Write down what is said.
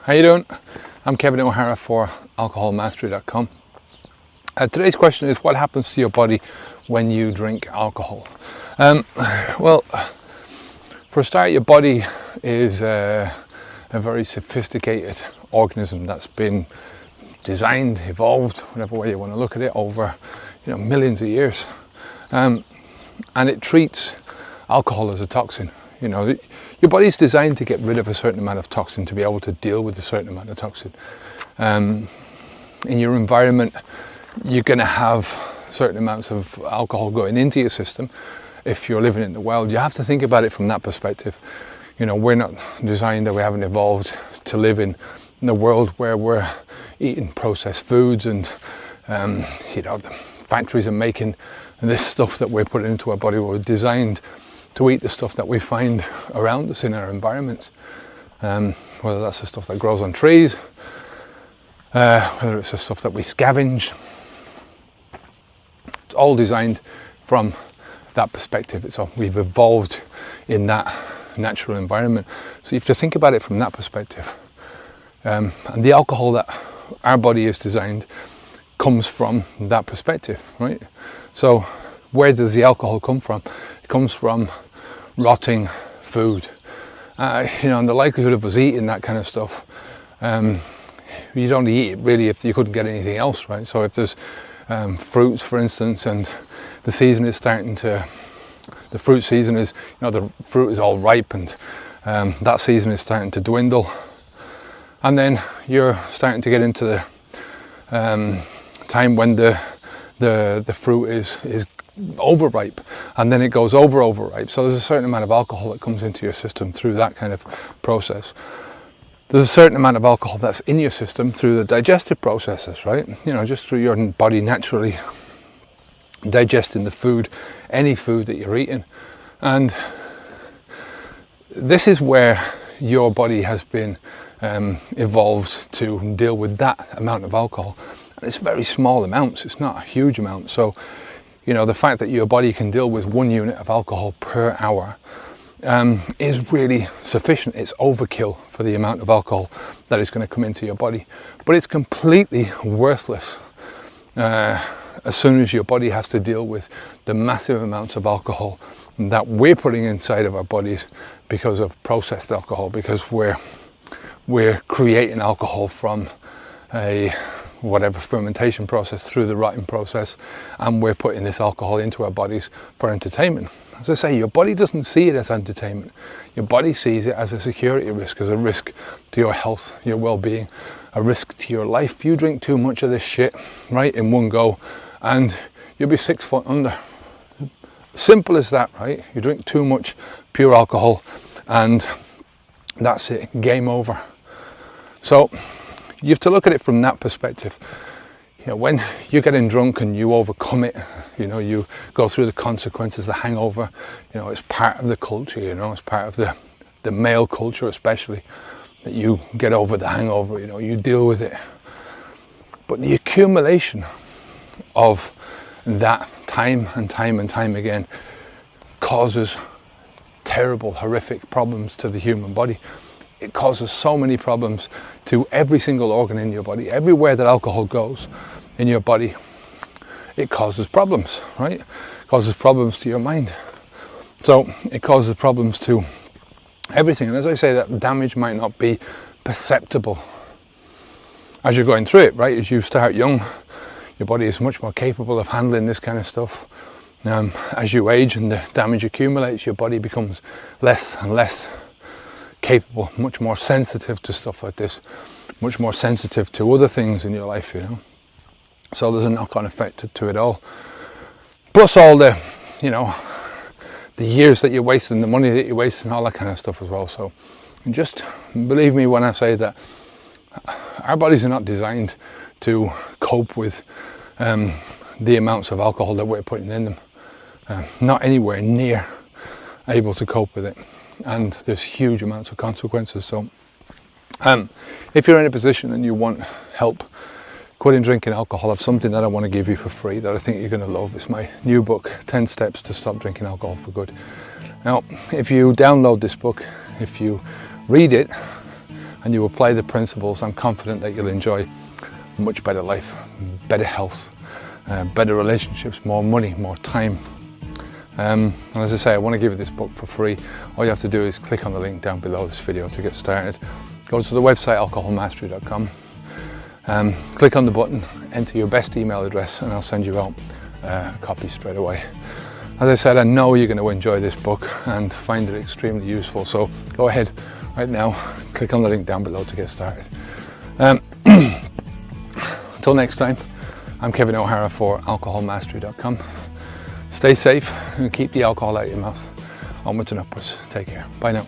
How you doing? I'm Kevin O'Hara for alcoholmastery.com. Today's question is, what happens to your body when you drink alcohol? Well, for a start, your body is a very sophisticated organism that's been designed, evolved, whatever way you want to look at it, over millions of years, and it treats alcohol as a toxin. Your body's designed to get rid of a certain amount of toxin, to be able to deal with a certain amount of toxin. In your environment, you're going to have certain amounts of alcohol going into your system. If you're living in the wild, you have to think about it from that perspective. We're not designed, that we haven't evolved to live in a world where we're eating processed foods and the factories are making this stuff that we're putting into our body. We're designed to eat the stuff that we find around us in our environments, whether that's the stuff that grows on trees, whether it's the stuff that we scavenge. It's all designed from that perspective. We've evolved in that natural environment, so you have to think about it from that perspective. And the alcohol that our body is designed comes from that perspective, right? So where does the alcohol come from? It comes from rotting food. And the likelihood of us eating that kind of stuff, you'd only eat it really if you couldn't get anything else, right? So if there's fruits, for instance, and the season is starting to, the fruit season is, the fruit is all ripe, and that season is starting to dwindle, and then you're starting to get into the time when the fruit is overripe, and then it goes overripe. So there's a certain amount of alcohol that comes into your system through that kind of process. There's a certain amount of alcohol that's in your system through the digestive processes, right? Just through your body naturally digesting the food, any food that you're eating. And this is where your body has been evolved to deal with that amount of alcohol. And it's very small amounts, it's not a huge amount. So the fact that your body can deal with 1 unit of alcohol per hour is really sufficient. It's overkill for the amount of alcohol that is going to come into your body. But it's completely worthless as soon as your body has to deal with the massive amounts of alcohol that we're putting inside of our bodies because of processed alcohol, because we're creating alcohol from a whatever fermentation process through the rotting process, and we're putting this alcohol into our bodies for entertainment. As I say, your body doesn't see it as entertainment. Your body sees it as a security risk, as a risk to your health, your well-being, a risk to your life. You drink too much of this shit, right, in one go, and you'll be 6 foot under. Simple as that, right? You drink too much pure alcohol and that's it, game over. So you have to look at it from that perspective. When you're getting drunk and you overcome it, you go through the consequences, the hangover, it's part of the culture, it's part of the male culture especially, that you get over the hangover, you deal with it. But the accumulation of that time and time again causes terrible, horrific problems to the human body. It causes so many problems to every single organ in your body. Everywhere that alcohol goes in your body, it causes problems, right? It causes problems to your mind. So it causes problems to everything. And as I say, that damage might not be perceptible as you're going through it, right? As you start young, your body is much more capable of handling this kind of stuff. As you age and the damage accumulates, your body becomes less and less capable, much more sensitive to stuff like this, much more sensitive to other things in your life, So there's a knock-on effect to it all. Plus all the years that you're wasting, the money that you're wasting, all that kind of stuff as well. So just believe me when I say that our bodies are not designed to cope with the amounts of alcohol that we're putting in them. Not anywhere near able to cope with it, and there's huge amounts of consequences. So if you're in a position and you want help Quitting Drinking Alcohol, I have something that I want to give you for free that I think you're going to love. It's my new book, 10 Steps to Stop Drinking Alcohol for Good. Now, if you download this book, if you read it and you apply the principles, I'm confident that you'll enjoy a much better life, better health, better relationships, more money, more time. And as I say, I want to give you this book for free. All you have to do is click on the link down below this video to get started. Go to the website alcoholmastery.com, click on the button, enter your best email address, and I'll send you out a copy straight away. As I said, I know you're going to enjoy this book and find it extremely useful, so go ahead right now, click on the link down below to get started. Until next time, I'm Kevin O'Hara for alcoholmastery.com. Stay safe and keep the alcohol out of your mouth. Onwards and upwards. Take care. Bye now.